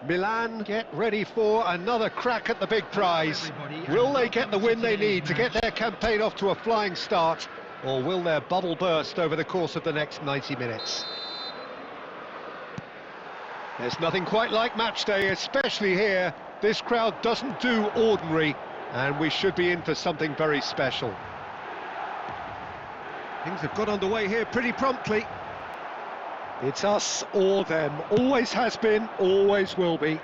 Milan get ready for another crack at the big prize. Will they get the win they need to get their campaign off to a flying start, or will their bubble burst over the course of the next 90 minutes? There's nothing quite like match day, especially here. This crowd doesn't do ordinary, and we should be in for something very special. Things have got underway here pretty promptly. It's us or them, always has been, always will be.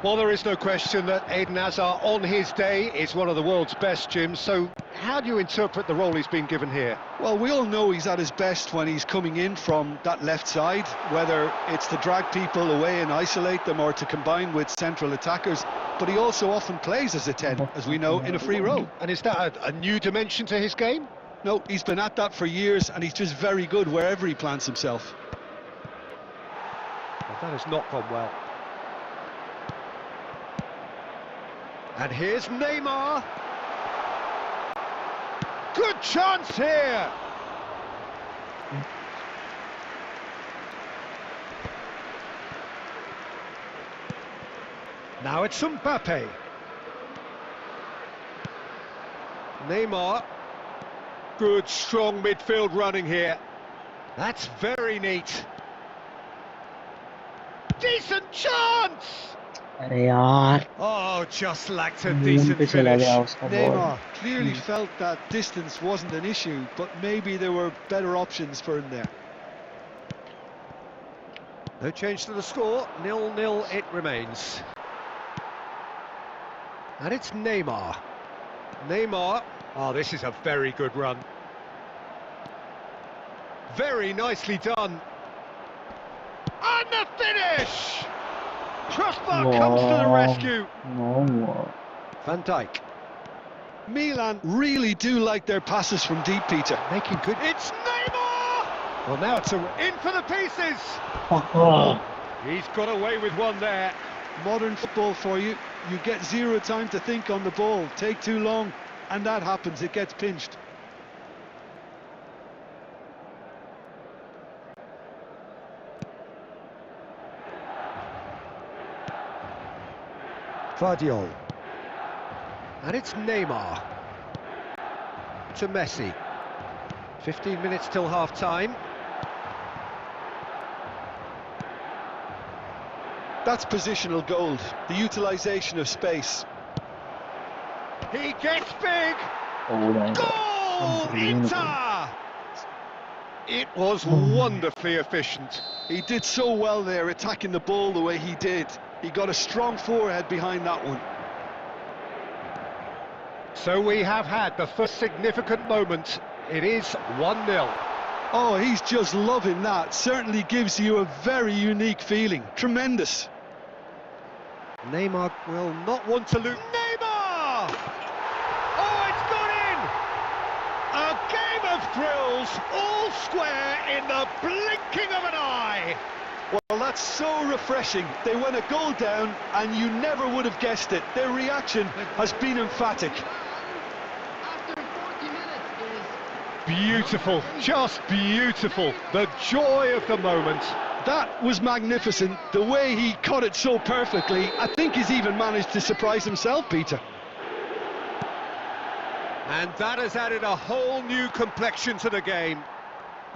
Well, there is no question that Eden Hazard on his day is one of the world's best, Jim, so how do you interpret the role he's been given here? Well, we all know he's at his best when he's coming in from that left side, whether it's to drag people away and isolate them or to combine with central attackers, but he also often plays as a 10, as we know, in a free role. And is that a new dimension to his game? No, he's been at that for years, and he's just very good wherever he plants himself. Well, that has not gone well. And here's Neymar. Good chance here. Now it's Mbappe. Neymar. Good, strong midfield running here. That's very neat. Decent chance! अरे यार Oh, just lacked a June decent पे चला finish. गया उसका ball Neymar clearly felt that distance wasn't an issue, but maybe there were better options for him there. No change to the score, 0-0 it remains. And it's Neymar. Neymar. Oh, this is a very good run. Very nicely done. And the finish! Crossbar comes to the rescue. No. Van Dijk. Milan really do like their passes from deep, Peter. Making good. It's Neymar! Well, now it's in for the pieces. Oh. He's got away with one there. Modern football for you. You get zero time to think on the ball. Take too long, and that happens. It gets pinched. Guardiola. And it's Neymar. To Messi. 15 minutes till half-time. That's positional gold, the utilisation of space. He gets big! Oh my God. Goal! Unbelievable. Inter! It was wonderfully efficient. He did so well there, attacking the ball the way he did. He got a strong forehead behind that one. So we have had the first significant moment. It is 1-0. Oh, he's just loving that. Certainly gives you a very unique feeling. Tremendous. Neymar will not want to lose. Neymar! Oh, it's gone in! A game of thrills, all square in the blinking of an eye. Well, that's so refreshing. They went a goal down and you never would have guessed it. Their reaction has been emphatic. Beautiful, just beautiful. The joy of the moment. That was magnificent. The way he caught it so perfectly, I think he's even managed to surprise himself, Peter. And that has added a whole new complexion to the game.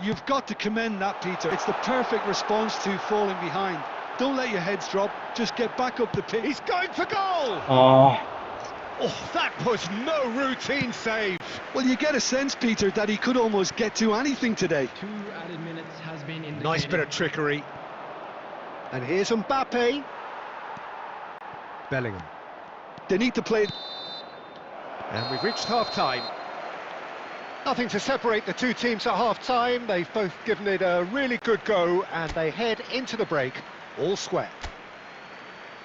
You've got to commend that, Peter. It's the perfect response to falling behind. Don't let your heads drop, just get back up the pitch. He's going for goal! Oh, Oh, that was no routine save. Well, you get a sense, Peter, that he could almost get to anything today. 2 added minutes has been indicated. Nice bit of trickery. And here's Mbappe. Bellingham. They need to play... And we've reached half-time. Nothing to separate the two teams at half-time. They've both given it a really good go, and they head into the break, all square.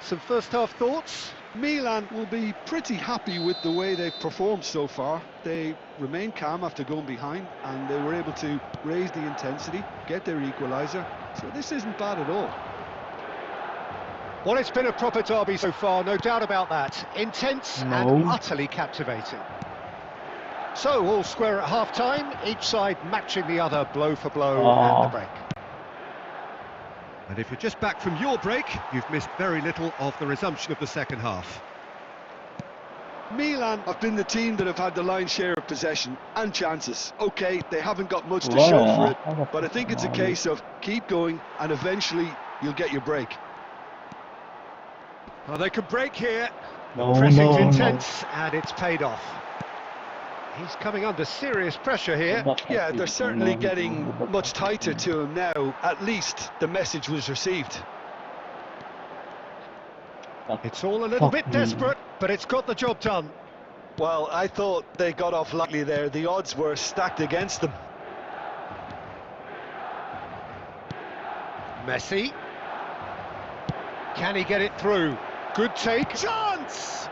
Some first-half thoughts? Milan will be pretty happy with the way they've performed so far. They remain calm after going behind, and they were able to raise the intensity, get their equaliser. So this isn't bad at all. Well, it's been a proper derby so far, no doubt about that. Intense and utterly captivating. So, all square at half-time, each side matching the other blow for blow at the break. And if you're just back from your break, you've missed very little of the resumption of the second half. Milan have been the team that have had the lion's share of possession and chances. OK, they haven't got much to show for it, but I think it's a case of keep going and eventually you'll get your break. Well, they can break here. no, Pressing's no, intense, and it's paid off. He's coming under serious pressure here. Yeah, they're certainly getting much tighter to him now. At least the message was received. It's all a little bit desperate, but it's got the job done. Well, I thought they got off lightly there. The odds were stacked against them. Messi. Can he get it through? Good take. Chance!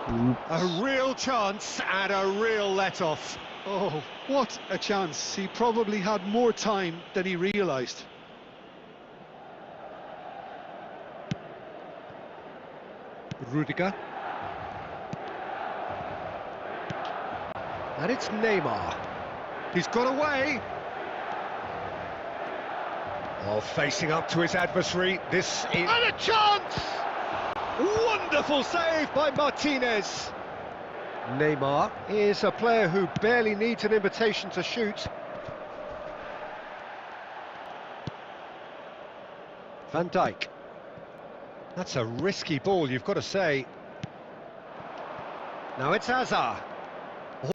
A real chance and a real let-off. Oh, what a chance. He probably had more time than he realised. Rudiger. And it's Neymar. He's got away. Oh, facing up to his adversary. This is... And a chance! Wonderful save by Martinez. Neymar is a player who barely needs an invitation to shoot. Van Dijk. That's a risky ball, you've got to say. Now it's Hazard.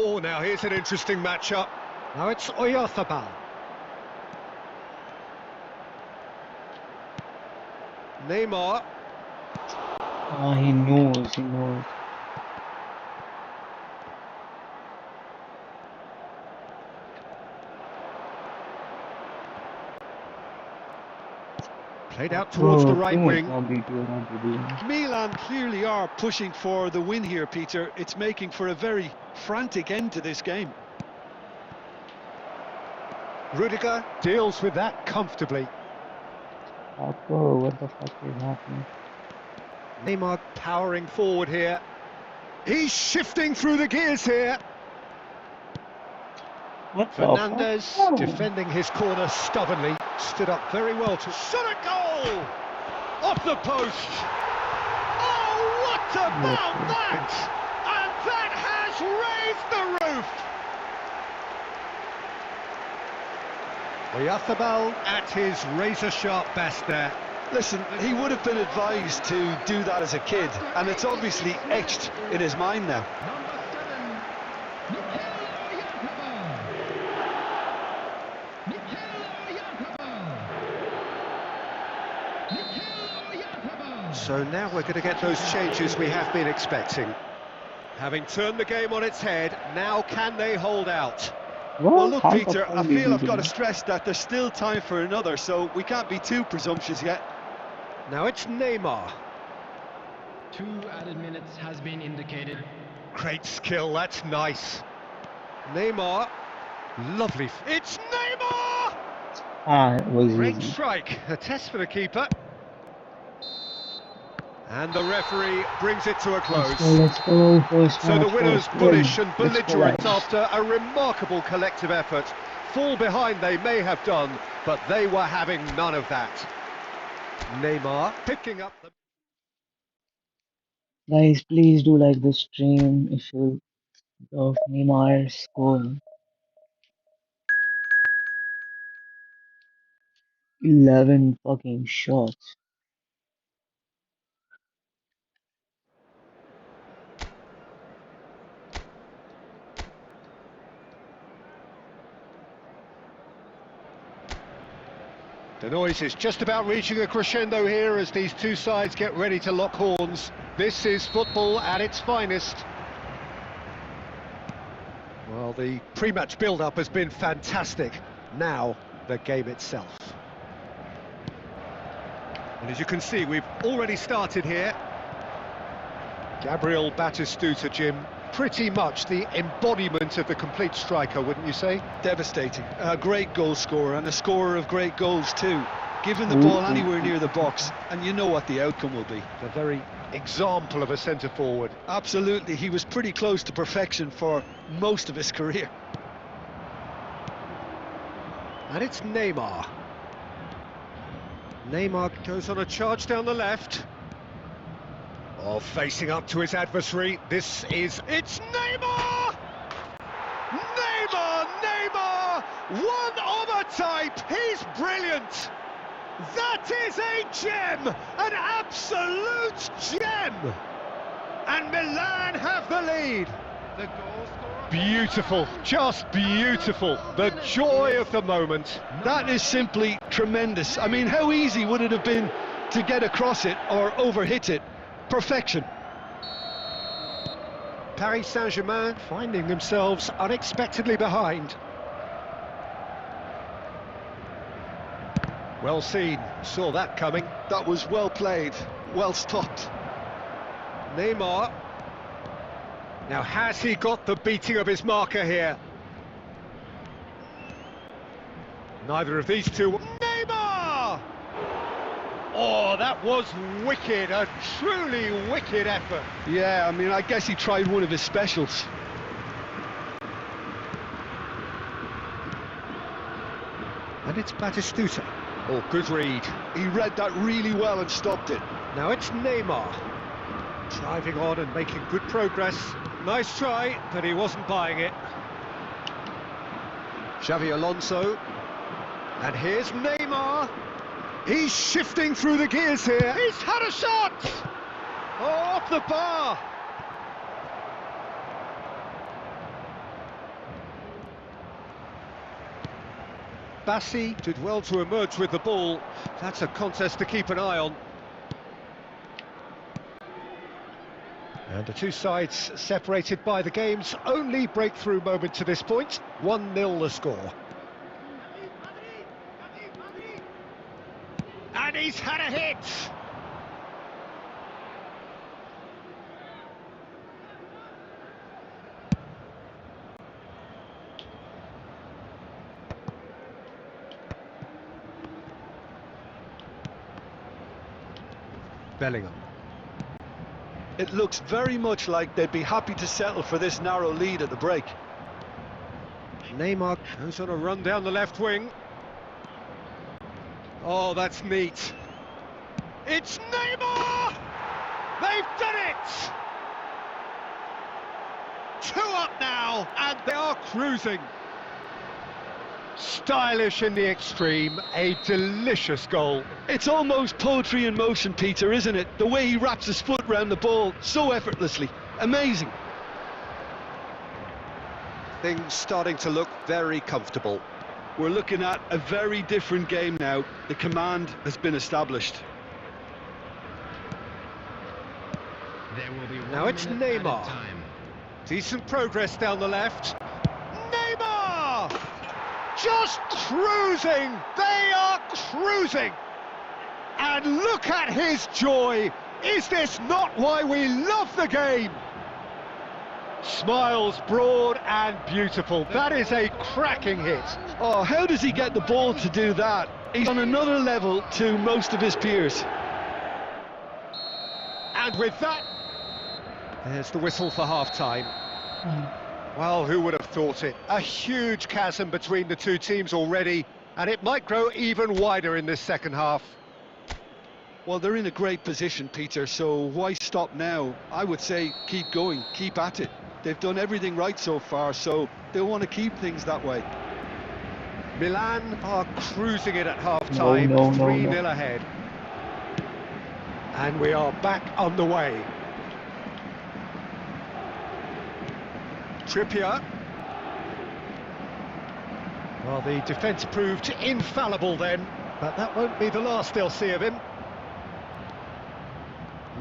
Oh, now here's an interesting matchup. Now it's Oyarzabal. Neymar. Oh, he knows, he knows. Played out towards the right wing. Milan clearly are pushing for the win here, Peter. It's making for a very frantic end to this game. Rudiger deals with that comfortably. Bro, what the fuck is happening? Neymar powering forward here. He's shifting through the gears here. What the Fernandez fuck? defending his corner stubbornly. Stood up very well to shot a goal! Off the post! Oh, what about that? And that has raised the roof! Oyarzábal at his razor-sharp best there. Listen, he would have been advised to do that as a kid, and it's obviously etched in his mind now. So now we're going to get those changes we have been expecting. Having turned the game on its head, now can they hold out? Well, look, Peter, I feel I've got to stress that there's still time for another, so we can't be too presumptuous yet. Now it's Neymar. 2 added minutes has been indicated. Great skill, that's nice. Neymar, lovely. It's Neymar! It was Great easy. strike, a test for the keeper. And the referee brings it to a close. Let's go. First So the match, winners, first bullish win. and Let's go, belligerent guys. after a remarkable collective effort. Fall behind they may have done, but they were having none of that. Neymar picking up the... Guys, please do like the stream if you love Neymar's score. 11 fucking shots. The noise is just about reaching a crescendo here as these two sides get ready to lock horns. This is football at its finest. Well, the pre-match build-up has been fantastic. Now, the game itself. And as you can see, we've already started here. Gabriel Batistuta, Jim, pretty much the embodiment of the complete striker, wouldn't you say? Devastating. A great goal scorer and a scorer of great goals too. Giving the ball anywhere near the box, and you know what the outcome will be. The very example of a centre-forward. Absolutely, he was pretty close to perfection for most of his career. And it's Neymar. Neymar goes on a charge down the left. Oh, facing up to his adversary. It's Neymar! Neymar! One of a type! He's brilliant! That is a gem! An absolute gem! And Milan have the lead. The goal scorer... Beautiful, just beautiful. The joy of the moment. That is simply tremendous. I mean, how easy would it have been to get across it or overhit it? Perfection. Paris Saint-Germain finding themselves unexpectedly behind. Well seen, saw that coming. That was well played, well stopped. Neymar. Now has he got the beating of his marker here? Neither of these two. Neymar! Oh, that was wicked, a truly wicked effort. Yeah, I mean, I guess he tried one of his specials. And it's Batistuta. Oh, good read. He read that really well and stopped it. Now it's Neymar. Driving on and making good progress. Nice try, but he wasn't buying it. Xavi Alonso. And here's Neymar. He's shifting through the gears here. He's had a shot! Oh, off the bar! Bassi did well to emerge with the ball. That's a contest to keep an eye on. And the two sides separated by the game's only breakthrough moment to this point. 1-0 the score. And he's had a hit! Bellingham. It looks very much like they'd be happy to settle for this narrow lead at the break. Neymar goes on a run down the left wing. Oh, that's neat. It's Neymar! They've done it! 2 up now, and they are cruising. Stylish in the extreme, a delicious goal. It's almost poetry in motion, Peter, isn't it? The way he wraps his foot round the ball so effortlessly. Amazing. Things starting to look very comfortable. We're looking at a very different game now. The command has been established. There will be Now it's Neymar. Decent progress down the left. Neymar! Just cruising! They are cruising! And look at his joy! Is this not why we love the game? Smiles broad and beautiful. That is a cracking hit. Oh, how does he get the ball to do that? He's on another level to most of his peers. And with that, there's the whistle for half-time. Well, who would have thought it? A huge chasm between the two teams already, and it might grow even wider in this second half. Well, they're in a great position, Peter, so why stop now? I would say keep going, keep at it. They've done everything right so far, so they'll want to keep things that way. Milan are cruising it at half-time, 3-0 ahead. And we are back on the way. Trippier. Well, the defence proved infallible then, but that won't be the last they'll see of him.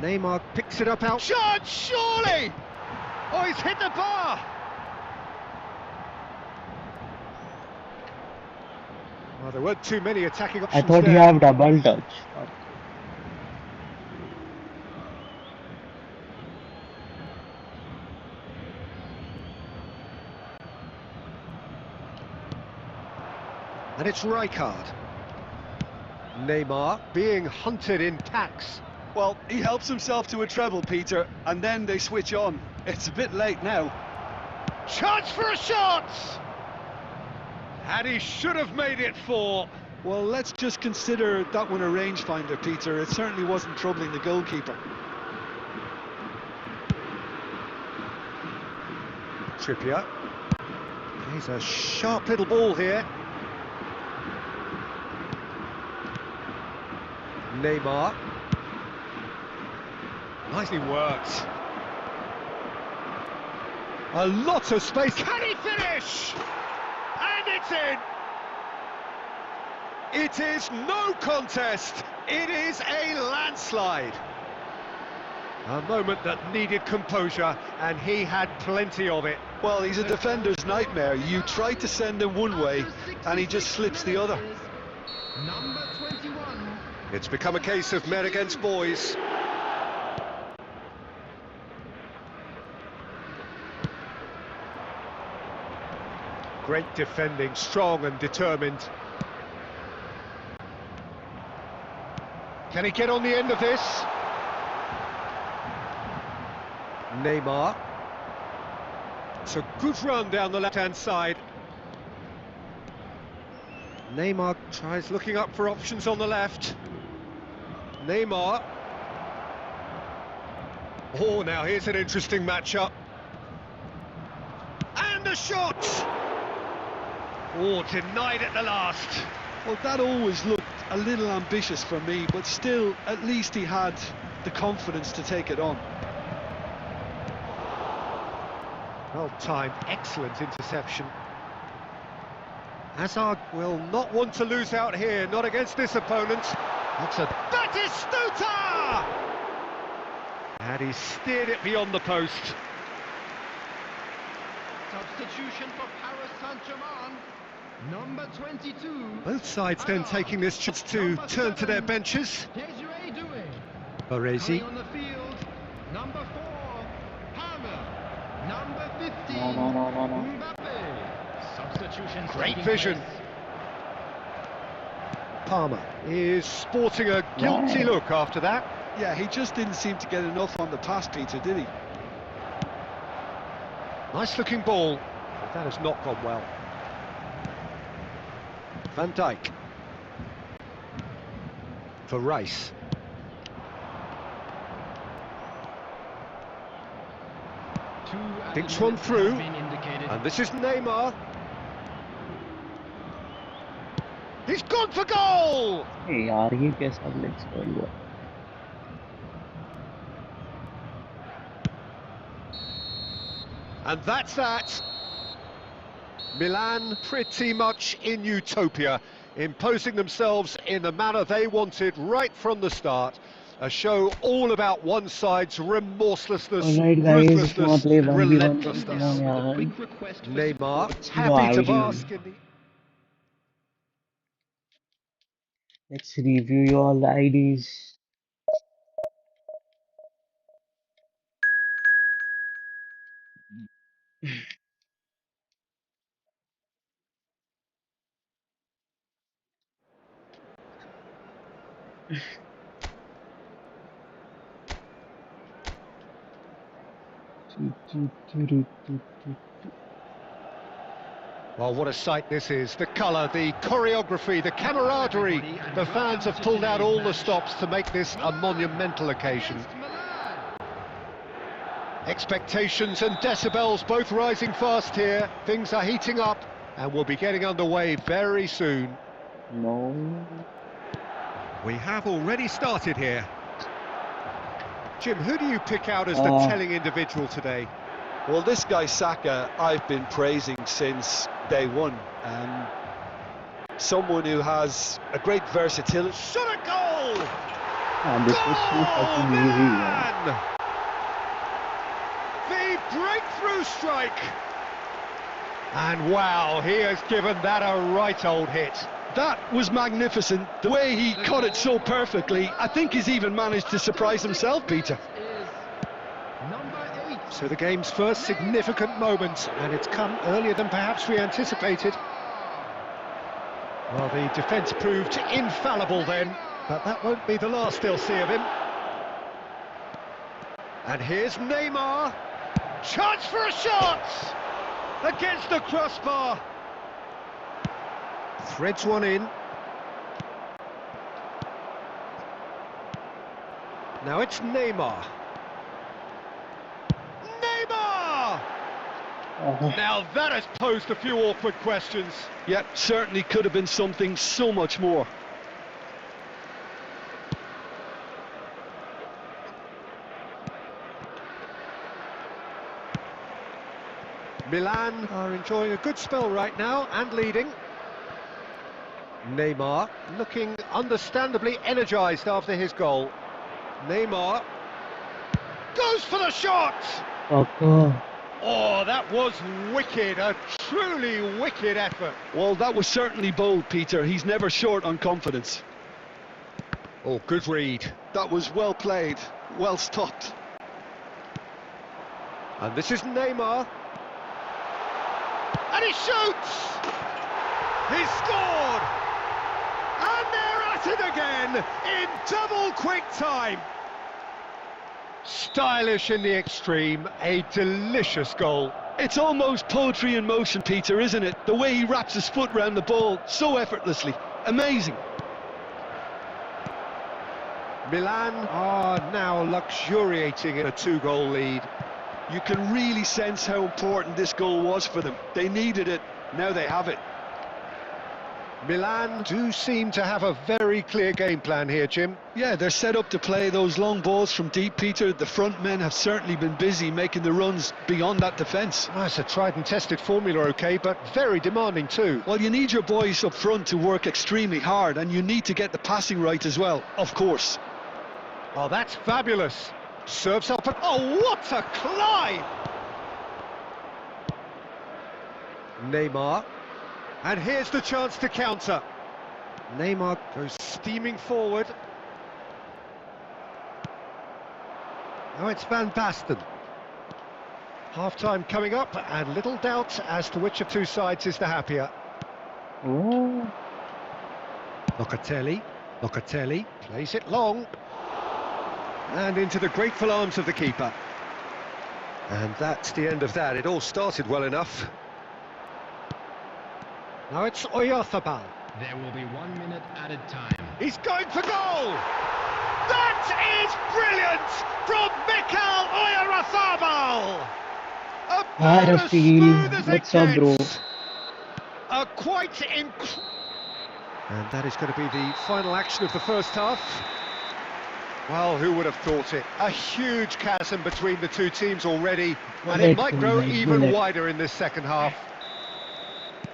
Neymar picks it up out. Shot, surely! Oh, he's hit the bar! Well, there weren't too many attacking options. I thought you have double touch. And it's Rijkaard. Neymar being hunted in packs. Well, he helps himself to a treble, Peter, and then they switch on. It's a bit late now. Chance for a shot! And he should have made it 4. Well, let's just consider that one a rangefinder, Peter. It certainly wasn't troubling the goalkeeper. Trippier. He's a sharp little ball here. Neymar. Nicely worked. A lot of space. Can he finish? And it's in! It is no contest. It is a landslide. A moment that needed composure, and he had plenty of it. Well, he's a defender's nightmare. You try to send him one way, and he just slips the other. Number 21. It's become a case of men against boys. Great defending, strong and determined. Can he get on the end of this? Neymar. It's a good run down the left-hand side. Neymar tries looking up for options on the left. Neymar. Oh, now here's an interesting matchup. And the shot! Oh, denied at the last. Well, that always looked a little ambitious for me, but still, at least he had the confidence to take it on. Well timed, excellent interception. Hazard will not want to lose out here, not against this opponent. That's a Batistuta! And he steered it beyond the post. Substitution for Paris Saint-Germain. Number 22. Both sides then taking this chance to turn to their benches. Desiree Doué. Baresi. Coming on the field. Number 4. Palmer. Number 15. No. Mbappe. Substitution. Great vision. Palmer is sporting a guilty look after that. Yeah, he just didn't seem to get enough on the pass, Peter, did he? Nice looking ball, but that has not gone well. Van Dijk. For Rice. Thinks one through, and this is Neymar. He's gone for goal! ए यार ये कैसा leg square हुआ? And that's that. Milan pretty much in utopia, imposing themselves in the manner they wanted right from the start. A show all about one side's remorselessness, Alright guys, if you want to play ruthlessness, 1v1, then come on relentlessness. yaar. Quick request for Neymar, support. No happy to ID. bask in the... Let's review all the IDs. Well, what a sight this is. The colour, the choreography, the camaraderie. The fans have pulled out all the stops to make this a monumental occasion. Against Milan. Expectations and decibels both rising fast here. Things are heating up and we'll be getting underway very soon. No. We have already started here. Jim, who do you pick out as the telling individual today? Well, this guy Saka, I've been praising since day one. Someone who has a great versatility. Shot a goal! And this was so fucking easy, man. Milan! The breakthrough strike! And wow, he has given that a right old hit. That was magnificent. The way he cut it so perfectly. I think he's even managed to surprise himself, Peter. Is number 8. So the game's first significant moment, and it's come earlier than perhaps we anticipated. Well, the defence proved infallible then, but that won't be the last they'll see of him. And here's Neymar. Chance for a shot! Against the crossbar. Threads one in. Now it's Neymar. Neymar! Now that has posed a few awkward questions. Yeah, certainly could have been something so much more. Milan are enjoying a good spell right now and leading. Neymar looking understandably energised after his goal. Neymar goes for the shot! Oh, that was wicked, a truly wicked effort. Well, that was certainly bold, Peter. He's never short on confidence. Oh, good read. That was well played, well stopped. And this is Neymar. And he shoots! He's scored! And they're at it again in double quick time. Stylish in the extreme, a delicious goal. It's almost poetry in motion, Peter, isn't it? The way he wraps his foot round the ball so effortlessly. Amazing. Milan are now luxuriating in a 2-goal lead. You can really sense how important this goal was for them. They needed it, now they have it. Milan do seem to have a very clear game plan here, Jim. Yeah, they're set up to play those long balls from deep, Peter. The front men have certainly been busy making the runs beyond that defence. Well, it's a tried and tested formula, OK, but very demanding too. Well, you need your boys up front to work extremely hard, and you need to get the passing right as well, of course. Oh, that's fabulous. Serves up and... oh, what a climb! Neymar. And here's the chance to counter. Neymar goes steaming forward. Now it's Van Basten. Half-time coming up, and little doubt as to which of two sides is the happier. Oh. Locatelli plays it long. And into the grateful arms of the keeper. And that's the end of that. It all started well enough. Now it's Oyarzabal. There will be 1 minute added time. He's going for goal! That is brilliant from Mikhail Oyarzabal! Had a feel. Smooth as it What's up, bro? gets. A quite And that is going to be the final action of the first half. Well, who would have thought it? A huge chasm between the two teams already, and it might grow even wider in this second half.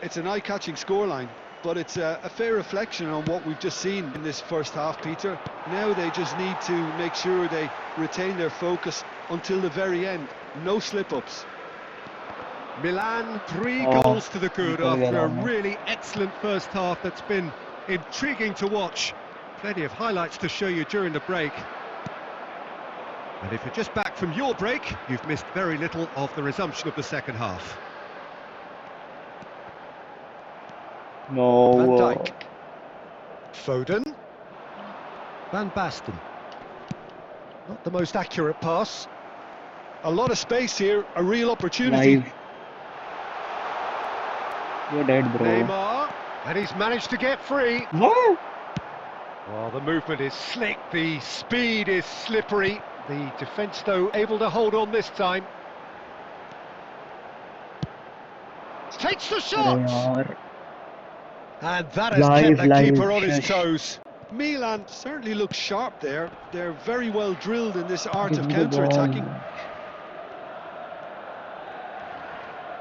It's an eye-catching scoreline, but it's a fair reflection on what we've just seen in this first half, Peter. Now they just need to make sure they retain their focus until the very end. No slip-ups. Milan, 3 goals to the good after a really excellent first half that's been intriguing to watch. Plenty of highlights to show you during the break. And if you're just back from your break, you've missed very little of the resumption of the second half. No. Van Dijk. Foden. Van Basten. Not the most accurate pass. A lot of space here, a real opportunity. Live. You're dead, bro. Neymar, and he's managed to get free. What? Well, the movement is slick, the speed is slippery. The defence, though, able to hold on this time. Takes the shot! And that has kept the keeper on his toes. Milan certainly looks sharp there. They're very well drilled in this art of counter-attacking.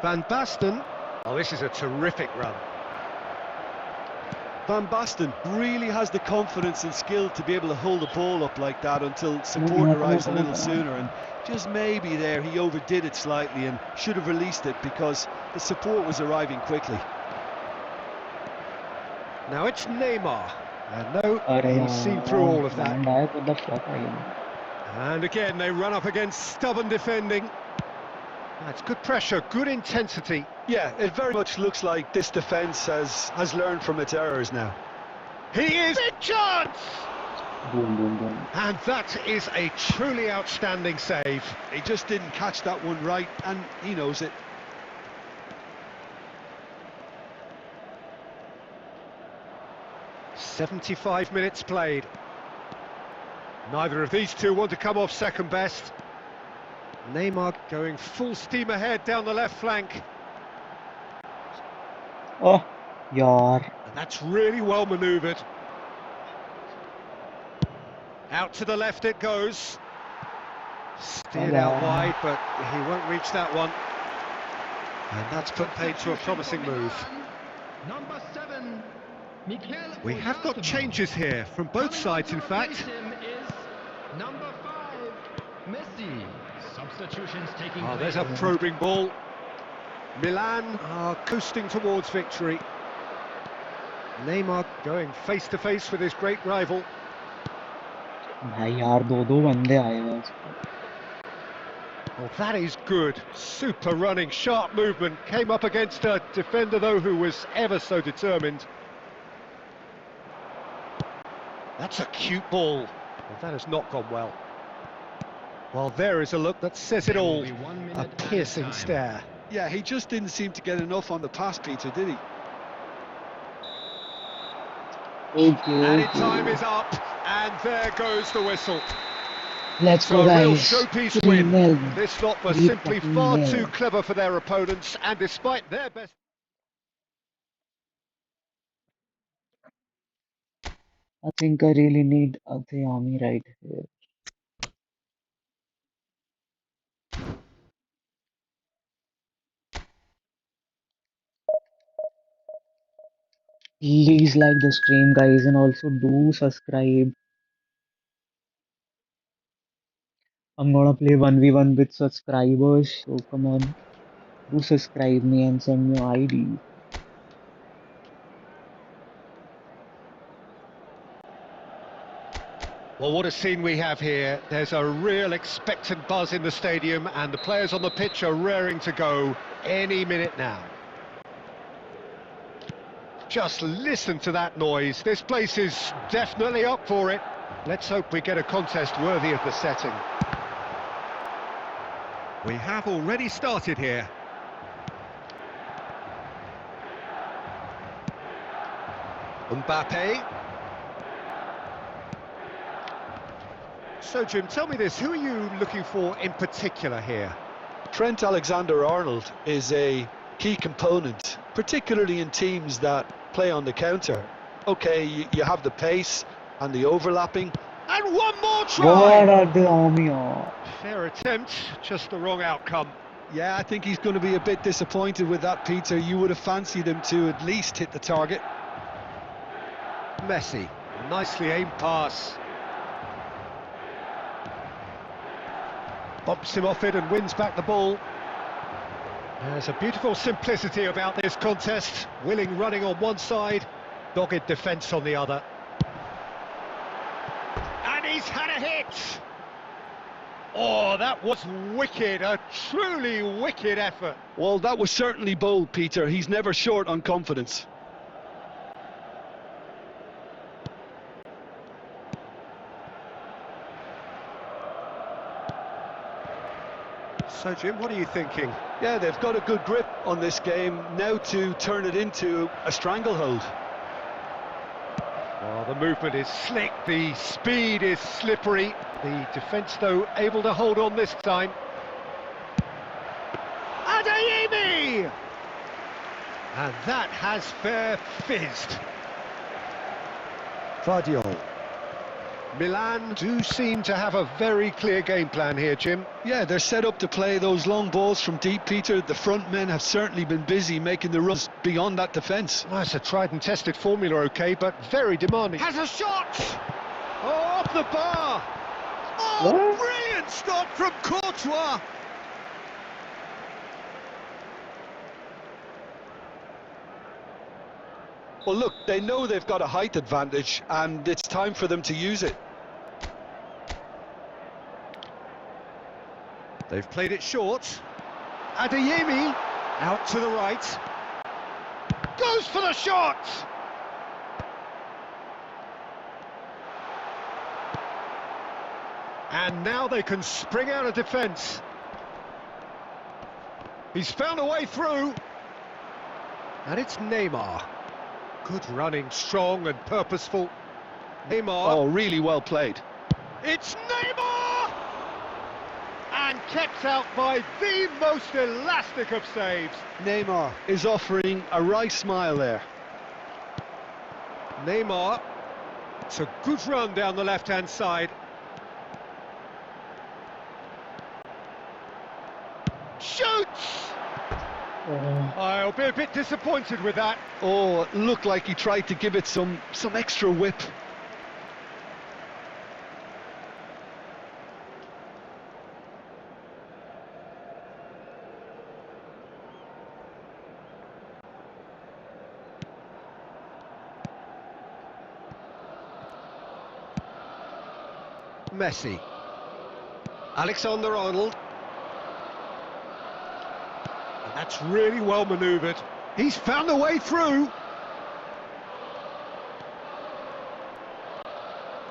Van Basten. Oh, this is a terrific run. Van Basten really has the confidence and skill to be able to hold the ball up like that until support arrives a little sooner, and just maybe there he overdid it slightly and should have released it because the support was arriving quickly. Now it's Neymar, and no, he's seen through all of that. And again they run up against stubborn defending. That's good pressure, good intensity. Yeah, it very much looks like this defence has learned from its errors now. He is... Big chance! Boom, boom, boom. And that is a truly outstanding save. He just didn't catch that one right, and he knows it. "75 minutes played. Neither of these two want to come off second best. Neymar going full steam ahead down the left flank. Oh, yaar. And that's really well manoeuvred. Out to the left it goes. Steered out wide, but he won't reach that one. And that's put paid to a promising move. Number 7, We have got changes here from both sides, in fact. Is number 5, Messi. Substitutions taking Oh, place. there's a probing ball. Milan are coasting towards victory. Neymar going face to face with his great rival. भाई यार दो बंदे आए हैं उसको. Well, that is good. Super running, sharp movement. Came up against a defender, though, who was ever so determined. That's a cute ball. Well, that has not gone well. Well, there is a look that says it all. A piercing stare. Yeah, he just didn't seem to get enough on the pass, Peter, did he? And time is up, and there goes the whistle. Let's So go, a real guys. showpiece win. 3-0. This lot were 3 simply fucking far 0. too clever for their opponents, and despite their best... I think I really need a army right here. Please like the stream, guys, and also do subscribe. I'm gonna play 1v1 with subscribers, so come on, do subscribe me and send me your ID. Well, what a scene we have here. There's a real expectant buzz in the stadium, and the players on the pitch are raring to go any minute now. Just listen to that noise. This place is definitely up for it. Let's hope we get a contest worthy of the setting. We have already started here. Mbappe. So, Jim, tell me this, who are you looking for in particular here? Trent Alexander-Arnold is a key component, particularly in teams that play on the counter. Okay, you have the pace and the overlapping. And one more What try! are the army on? Fair attempt, just the wrong outcome. Yeah, I think he's going to be a bit disappointed with that, Peter. You would have fancied him to at least hit the target. Messi, a nicely aimed pass. Bumps him off it and wins back the ball. There's a beautiful simplicity about this contest. Willing running on one side, dogged defence on the other. And he's had a hit! Oh, that was wicked, a truly wicked effort. Well, that was certainly bold, Peter. He's never short on confidence. So, Jim, what are you thinking? Yeah, they've got a good grip on this game, now to turn it into a stranglehold. Well, the movement is slick, the speed is slippery. The defence, though, able to hold on this time. Adeyemi! And that has fair fizzed. Vardiol. Milan do seem to have a very clear game plan here, Jim. Yeah, they're set up to play those long balls from deep, Peter. The front men have certainly been busy making the runs beyond that defence. Well, it's a tried and tested formula, OK, but very demanding. Has a shot! Oh, off the bar! Oh, What? brilliant stop from Courtois! Well, look, they know they've got a height advantage, and it's time for them to use it. They've played it short. Adeyemi out to the right. Goes for the shot! And now they can spring out of defence. He's found a way through. And it's Neymar. Good running, strong and purposeful. Neymar. Oh, really well played. It's Neymar! And kept out by the most elastic of saves. Neymar is offering a right smile there. Neymar. It's a good run down the left-hand side. Shoots! I'll be a bit disappointed with that. Oh, it looked like he tried to give it some extra whip. Messi. Alexander-Arnold. And that's really well manoeuvred. He's found a way through.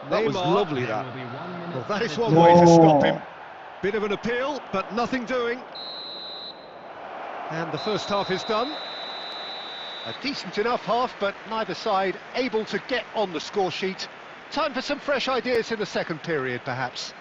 That was Neymar. lovely, that. Well, that is one way to stop him. Bit of an appeal, but nothing doing. And the first half is done. A decent enough half, but neither side able to get on the score sheet. Time for some fresh ideas in the second period, perhaps.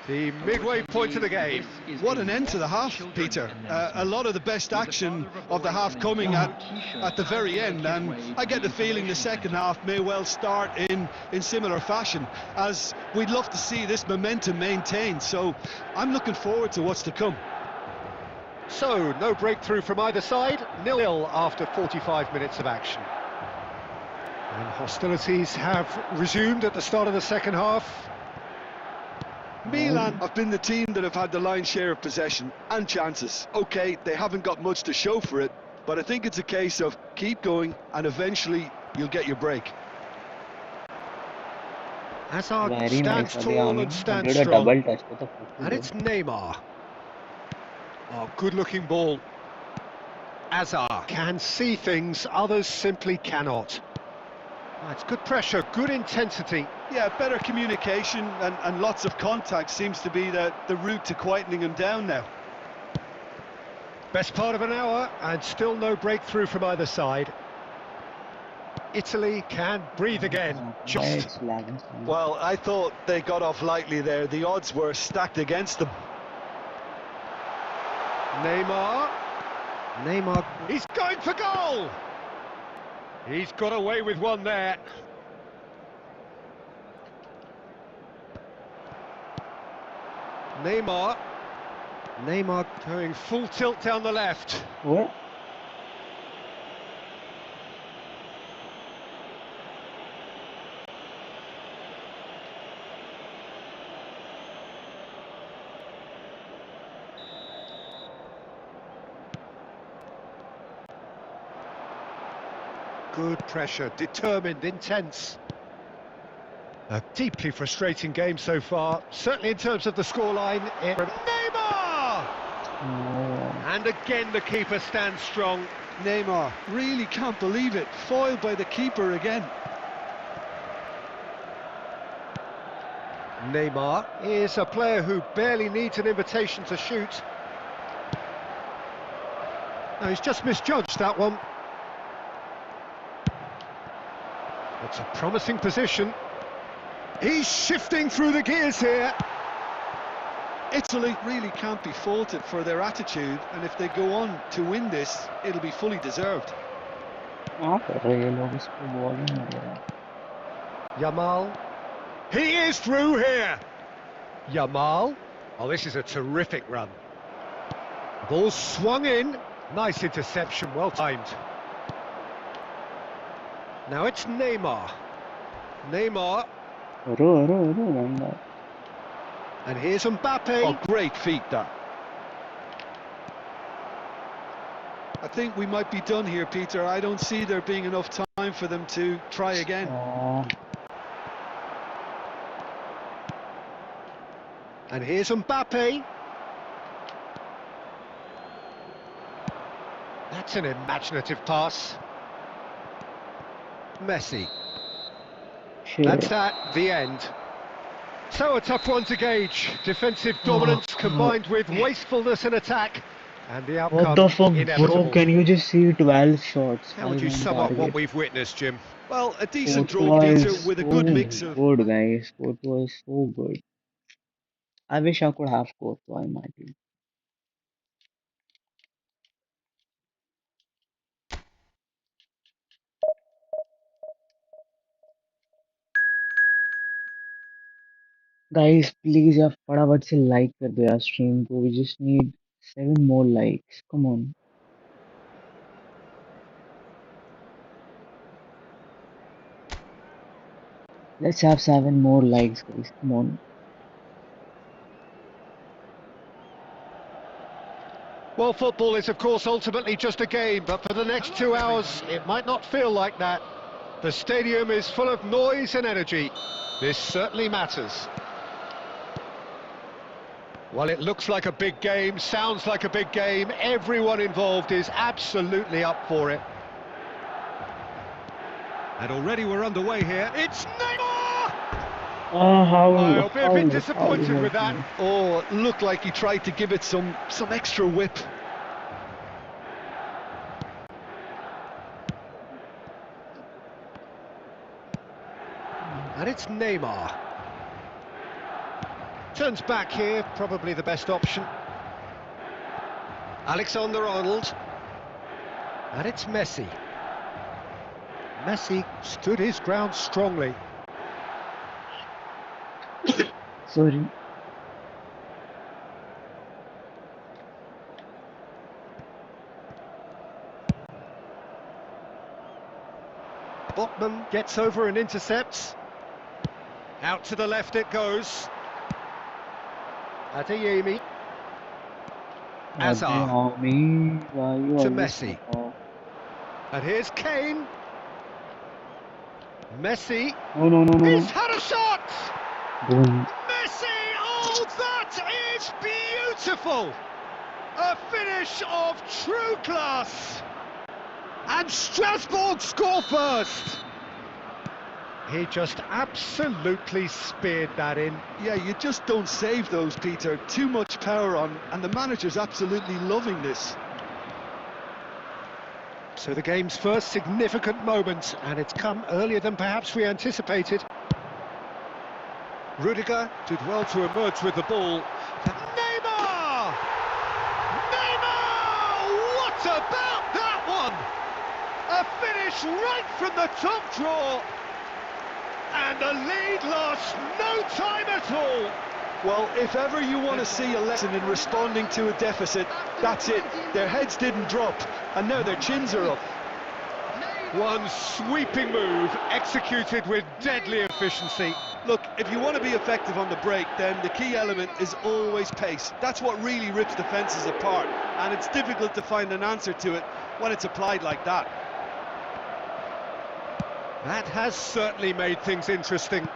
The midway point of the game. What an end to the half, Peter. A lot of the best action of the half coming at the very end, and I get the feeling the second half may well start in similar fashion, as we'd love to see this momentum maintained. So I'm looking forward to what's to come. So, no breakthrough from either side, 0-0 after 45 minutes of action. And hostilities have resumed at the start of the second half. Milan have been the team that have had the lion's share of possession and chances. Okay, they haven't got much to show for it, but I think it's a case of keep going and eventually you'll get your break. Hazard Very stands nice. tall and stands Did a strong. double touch to the And it's Neymar. Oh, good-looking ball. Hazard can see things others simply cannot. Oh, it's good pressure, good intensity. Yeah, better communication and lots of contact seems to be the route to quietening him down now. Best part of an hour and still no breakthrough from either side. Italy can breathe again. Just. Well, I thought they got off lightly there. The odds were stacked against them. Neymar. He's going for goal! He's got away with one there. Neymar. Neymar going full tilt down the left. What? Good pressure, determined, intense. A deeply frustrating game so far, certainly in terms of the scoreline. Neymar! And again the keeper stands strong. Neymar, really can't believe it. Foiled by the keeper again. Neymar is a player who barely needs an invitation to shoot. No, he's just misjudged that one. It's a promising position. He's shifting through the gears here. Italy really can't be faulted for their attitude, and if they go on to win this, it'll be fully deserved. Yamal. He is through here. Yamal. Oh, this is a terrific run. Ball swung in. Nice interception, well timed. Now it's Neymar. Neymar. And here's Mbappe. Oh, great feat, that. I think we might be done here, Peter. I don't see there being enough time for them to try again. And here's Mbappe. That's an imaginative pass. Messi. That's that, the end. So a tough one to gauge. Defensive dominance combined with wastefulness in attack. And the outcome What the fuck, inevitable. bro? Can you just see 12 shots? How would you sum up what we've witnessed, Jim? Well, a decent Sport draw, Peter, was with a so good mix of... good, guys. Sport was so good. I wish I could have scored to my team. Guys, please यार फटाफट से like कर दो यार stream को. We just need 7 more likes. Come on. Let's have 7 more likes, guys. Come on. Well, football is, of course, ultimately just a game, but for the next 2 hours, it might not feel like that. The stadium is full of noise and energy. This certainly matters. Well, it looks like a big game, sounds like a big game. Everyone involved is absolutely up for it. And already we're underway here. It's Neymar! I'll be a bit disappointed with that. Oh, it looked like he tried to give it some extra whip. And it's Neymar. Turns back here, probably the best option. Alexander-Arnold. And it's Messi. Messi stood his ground strongly. Sorry. Botman gets over and intercepts. Out to the left it goes. Adeyemi. Hazard. To Messi. And here's Kane. Messi. No. He's had a shot! Boom. Messi! Oh, that is beautiful! A finish of true class! And Strasbourg score first! He just absolutely speared that in. Yeah, you just don't save those, Peter. Too much power on, and the manager's absolutely loving this. So the game's first significant moment, and it's come earlier than perhaps we anticipated. Rudiger did well to emerge with the ball. Neymar! Neymar! What about that one? A finish finish right from the top draw. And the lead lasts no time at all. Well, if ever you want to see a lesson in responding to a deficit, that's it. Their heads didn't drop, and now their chins are up. One sweeping move, executed with deadly efficiency. Look, if you want to be effective on the break, then the key element is always pace. That's what really rips defences apart, and it's difficult to find an answer to it when it's applied like that. That has certainly made things interesting.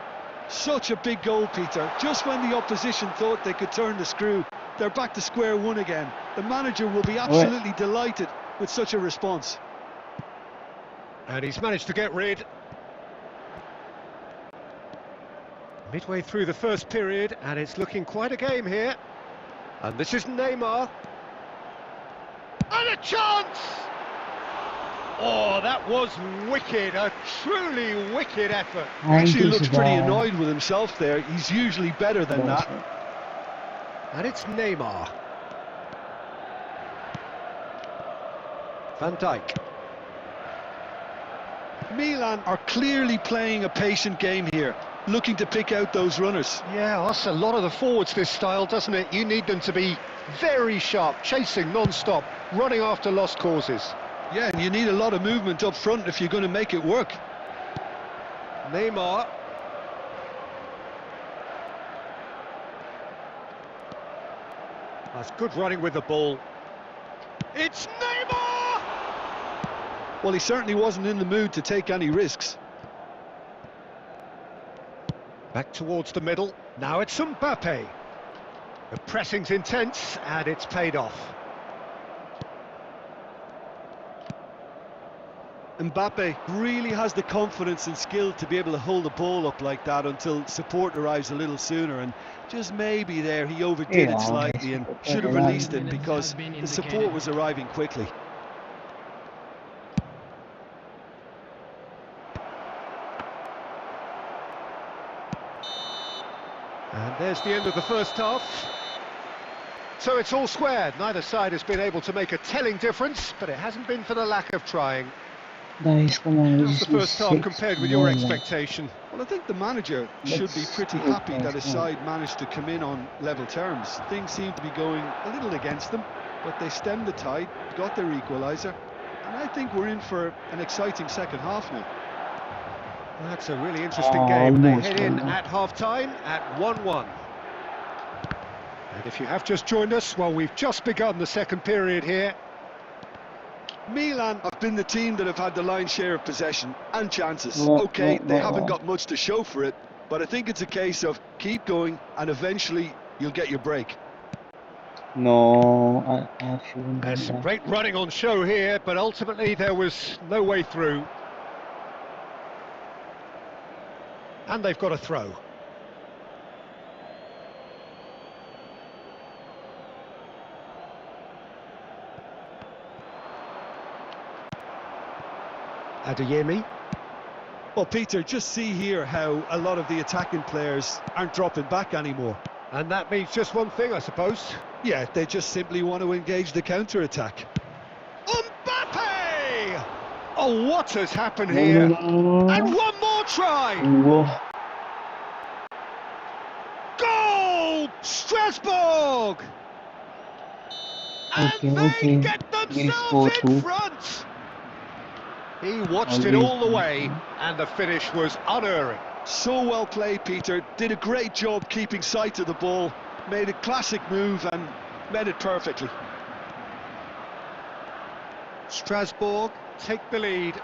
Such a big goal, Peter. Just when the opposition thought they could turn the screw, they're back to square one again. The manager will be absolutely delighted with such a response. And he's managed to get rid. Midway through the first period, and it's looking quite a game here. And this is Neymar. And a chance! Oh, that was wicked, a truly wicked effort. Actually looks pretty annoyed with himself there. He's usually better than that. And it's Neymar. Van Dijk. Milan are clearly playing a patient game here, looking to pick out those runners. Yeah, that's a lot of the forwards, this style, doesn't it? You need them to be very sharp, chasing non-stop, running after lost causes. Yeah, and you need a lot of movement up front if you're going to make it work. Neymar. That's good running with the ball. It's Neymar! Well, he certainly wasn't in the mood to take any risks. Back towards the middle. Now it's Mbappe. The pressing's intense, and it's paid off. Mbappe really has the confidence and skill to be able to hold the ball up like that until support arrives a little sooner, and just maybe there he overdid it slightly and should have released it because the support was arriving quickly. And there's the end of the first half. So it's all squared. Neither side has been able to make a telling difference, but it hasn't been for the lack of trying. Guys, come on. How's the first half compared with your expectation? Well, I think the manager should be pretty happy that his side managed to come in on level terms. Things seem to be going a little against them, but they stemmed the tide, got their equaliser, and I think we're in for an exciting second half now. That's a really interesting game. They head in at half-time at 1-1. And if you have just joined us, well, we've just begun the second period here. Milan have been the team that have had the lion's share of possession and chances. Okay, they haven't got much to show for it, but I think it's a case of keep going and eventually you'll get your break. No, I shouldn't. There's some great running on show here, but ultimately there was no way through. And they've got a throw. Adeyemi. Well, Peter, just see here how a lot of the attacking players aren't dropping back anymore. And that means just one thing, I suppose. Yeah, they just simply want to engage the counter-attack. Mbappe! Oh, what has happened here? And one more try! Goal! Strasbourg! And they get themselves in front! He watched it all the way, and the finish was unerring. So well played, Peter. Did a great job keeping sight of the ball, made a classic move and met it perfectly. Strasbourg take the lead.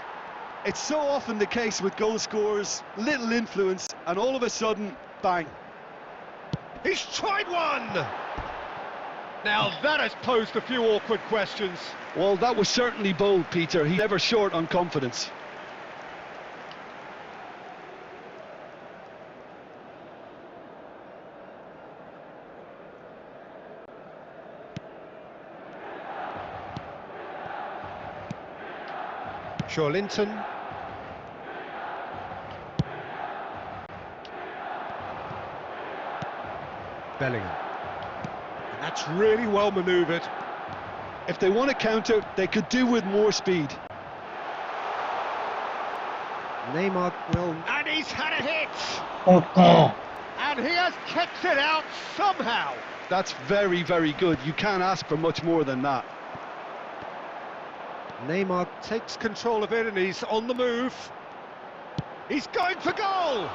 It's so often the case with goal scorers, little influence, and all of a sudden, bang. He's tried one! Now that has posed a few awkward questions. Well, that was certainly bold, Peter. He's never short on confidence. Linton. Bellingham. And that's really well manoeuvred. If they want to counter, they could do with more speed. Neymar will... And he's had a hit! Okay. And he has kept it out somehow! That's very, very good. You can't ask for much more than that. Neymar takes control of it and he's on the move. He's going for goal!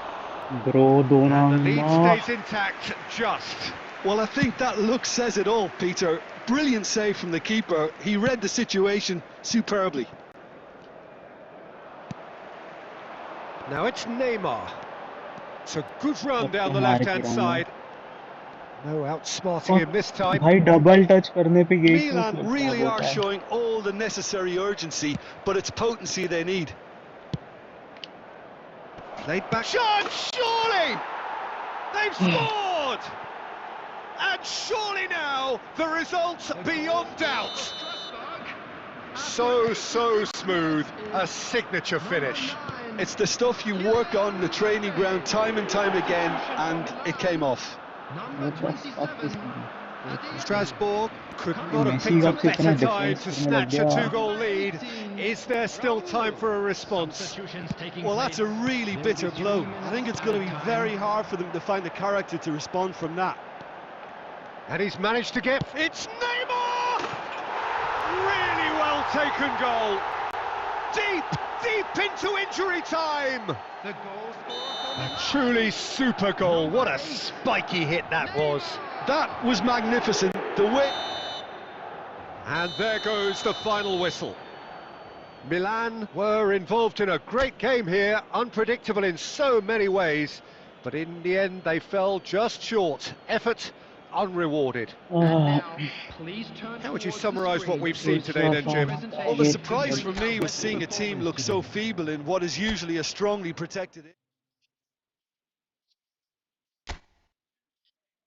Bro, don't And the lead know. stays intact, just. Well, I think that look says it all, Peter. Brilliant save from the keeper. He read the situation superbly. Now it's Neymar. It's a good run down the left-hand side. No outsmarting him this time. भाई double touch करने पे gate में Milan flip really flop are होता है. showing all the necessary urgency, but it's potency they need. Played back. Shot! Surely! They've scored! And surely now, the result's beyond doubt. So smooth. A signature finish. It's the stuff you work on the training ground time and time again, and it came off. Strasbourg could not have picked a better time to snatch a two-goal lead. Is there still time for a response? Well, that's a really bitter blow. I think it's going to be very hard for them to find the character to respond from that. And he's managed to get... It's Neymar! Really well taken goal. Deep into injury time. A truly super goal. What a spiky hit that was. That was magnificent. The way... And there goes the final whistle. Milan were involved in a great game here, unpredictable in so many ways, but in the end they fell just short. Effort unrewarded. How would you summarise what we've seen today then, Jim? Well, the surprise for me was seeing a team look so feeble in what is usually a strongly protected...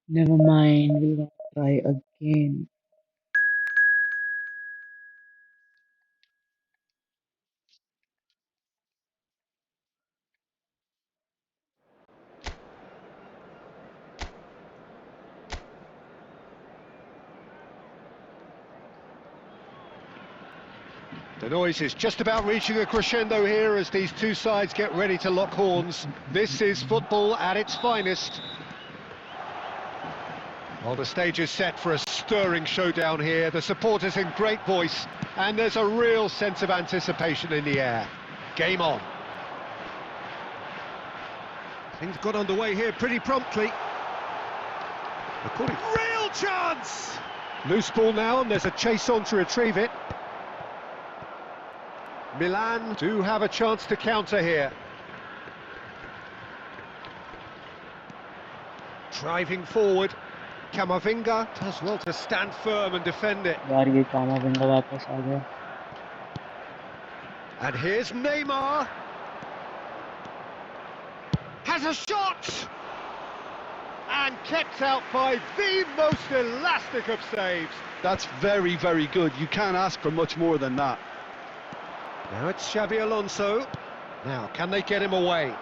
Never mind, we'll try again. The noise is just about reaching a crescendo here as these two sides get ready to lock horns. This is football at its finest. Well, the stage is set for a stirring showdown here. The supporters in great voice, and there's a real sense of anticipation in the air. Game on. Things got underway here pretty promptly. Real chance! Loose ball now, and there's a chase on to retrieve it. Milan do have a chance to counter here. Driving forward. Camavinga does well to stand firm and defend it. यार ये Camavinga वापस आ गया. And here's Neymar. Has a shot! And kept out by the most elastic of saves. That's very, very good. You can't ask for much more than that. Now it's Xabi Alonso. Now, can they get him away?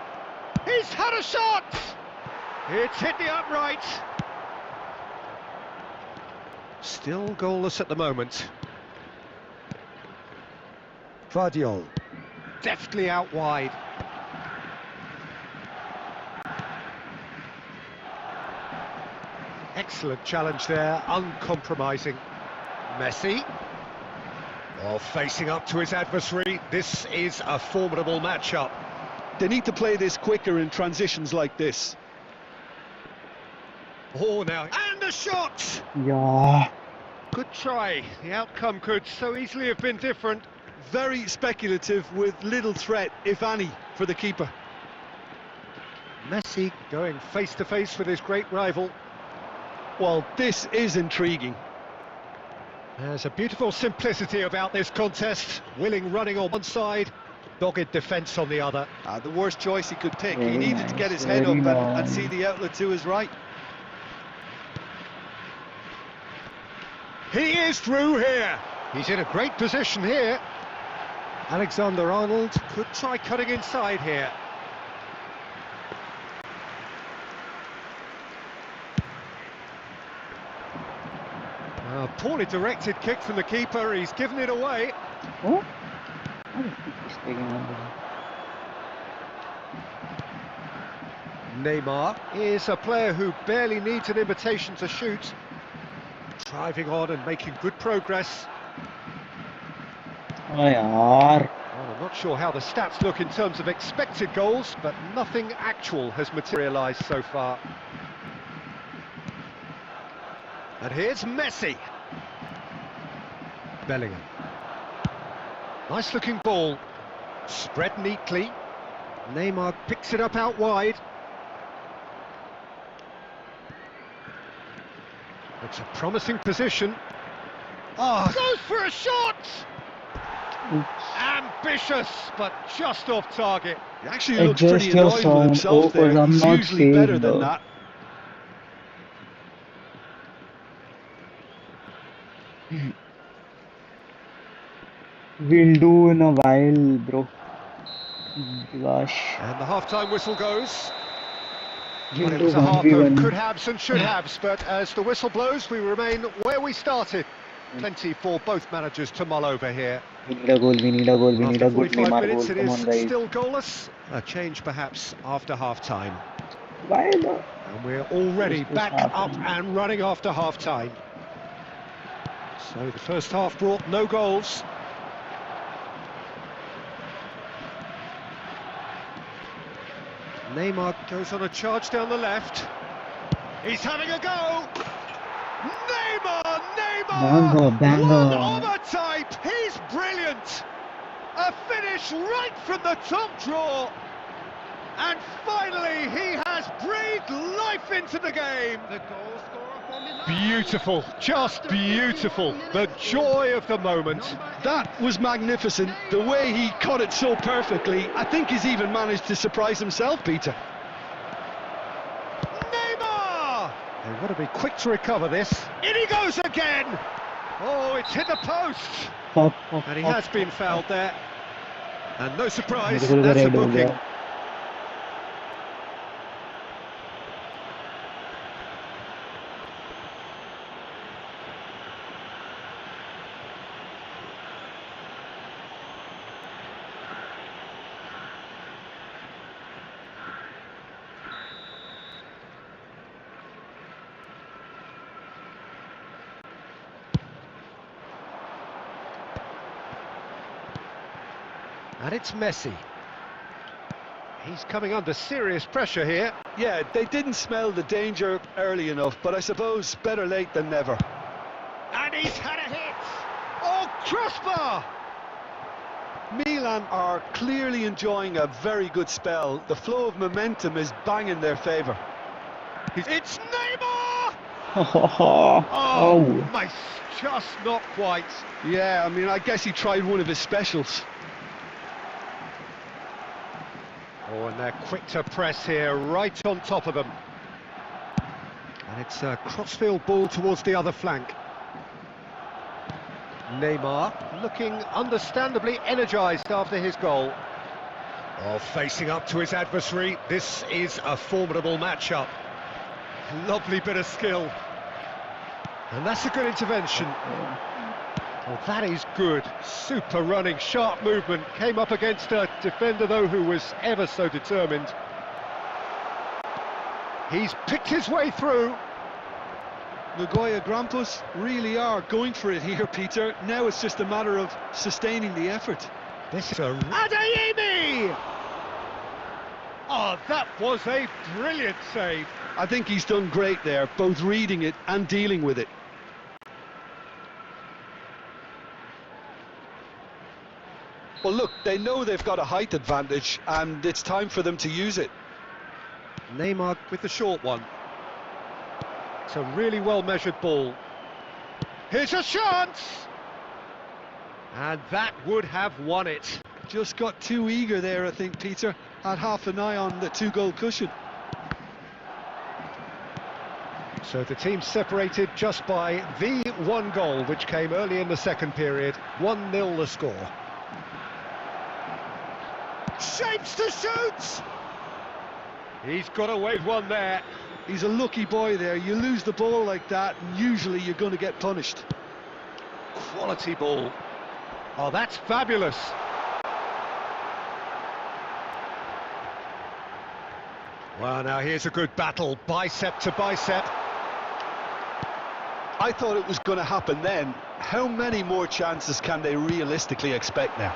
He's had a shot! It's hit the upright. Still goalless at the moment. Vardiol. Deftly out wide. Excellent challenge there, uncompromising. Messi. Well, facing up to his adversary, this is a formidable matchup. They need to play this quicker in transitions like this. Oh, now, and a shot! Yeah. Good try. The outcome could so easily have been different. Very speculative with little threat, if any, for the keeper. Messi going face-to-face with his great rival. Well, this is intriguing. There's a beautiful simplicity about this contest. Willing running on one side, dogged defence on the other. The worst choice he could pick. Very He needed to nice, get his head very up and nice. see the outlet to his right. He is through here. He's in a great position here. Alexander-Arnold could try cutting inside here. A poorly directed kick from the keeper. He's given it away. Oh? I don't think he's taking under. Neymar is a player who barely needs an invitation to shoot. Driving on and making good progress. Oh, yaar. Well, I'm not sure how the stats look in terms of expected goals, but nothing actual has materialised so far. And here's Messi. Bellingham. Nice looking ball. Spread neatly. Neymar picks it up out wide. It's a promising position. Oh, goes for a shot! Oops. Ambitious, but just off target. He actually looks Adjust pretty your annoyed with sound. himself Oh, there. 'cause I'm He's not usually better safe, than though. that. We'll do in a while, bro. Gosh. And the half-time whistle goes. Well, We'll it do was a half of 1v1. could-haves and should-haves, but as the whistle blows, we remain where we started. Plenty for both managers to mull over here. We need a goal, we need a goal, we need After a good 45 Neymar minutes, goal. it Come is on, guys. still goalless. A change perhaps after half-time. Why the... And we're already What's this back up happening? and running after half-time. So the first half brought no goals. Neymar goes on a charge down the left. He's having a go! Neymar! Banger, banger. One of a type! He's brilliant! A finish right from the top draw! And finally, he has breathed life into the game! The goal scorer from Milan. Beautiful, just beautiful. The joy of the moment. That was magnificent. The way he cut it so perfectly. I think he's even managed to surprise himself, Peter. Neymar! They want to be quick to recover this. In he goes again! Oh, it's hit the post! Fuck, fuck, And he fuck, has been fuck, fouled there. And no surprise, मेरे को that's a red हो booking. गया. And it's Messi. He's coming under serious pressure here. Yeah, they didn't smell the danger early enough, but I suppose better late than never. And he's had a hit! Oh, crossbar! Milan are clearly enjoying a very good spell. The flow of momentum is bang in their favour. It's Neymar! Oh, Oh, nice. Just not quite. Yeah, I mean, I guess he tried one of his specials. Oh, and they're quick to press here, right on top of them. And it's a crossfield ball towards the other flank. Neymar looking understandably energised after his goal. Oh, facing up to his adversary, this is a formidable matchup. Lovely bit of skill. And that's a good intervention. Oh, that is good. Super running, sharp movement. Came up against a defender, though, who was ever so determined. He's picked his way through. Nagoya Grampus really are going for it here, Peter. Now it's just a matter of sustaining the effort. This is a... Adeyemi! Oh, that was a brilliant save. I think he's done great there, both reading it and dealing with it. Well, look, they know they've got a height advantage, and it's time for them to use it. Neymar with the short one. It's a really well-measured ball. Here's a chance! And that would have won it. Just got too eager there, I think, Peter. Had half an eye on the two-goal cushion. So the team separated just by the one goal, which came early in the second period. 1-0 the score. Shapes to shoot! He's got away with one there. He's a lucky boy there. You lose the ball like that, and usually you're going to get punished. Quality ball. Oh, that's fabulous. Well, now here's a good battle, bicep to bicep. I thought it was going to happen then. How many more chances can they realistically expect now?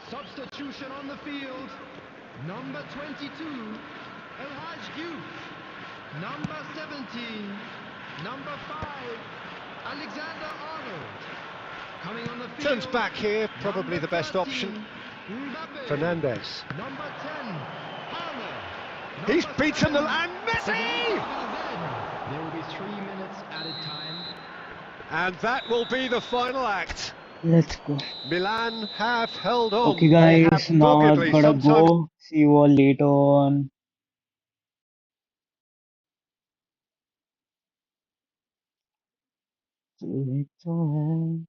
Substitution on the field. Number 22, El Hadj Diouf. Number 17, number 5, Alexander Arnold. Coming on the field. Turns back here, probably number the best 13, option. Mbappe. Fernandez. Number 10, Palmer. He's Number beaten the 7, and Messi! There will be 3 minutes added time. And that will be the final act. Let's go. Milan have held on. Okay, They have guys, now I've doggedly, gotta sometimes. go. See you all later on. Later.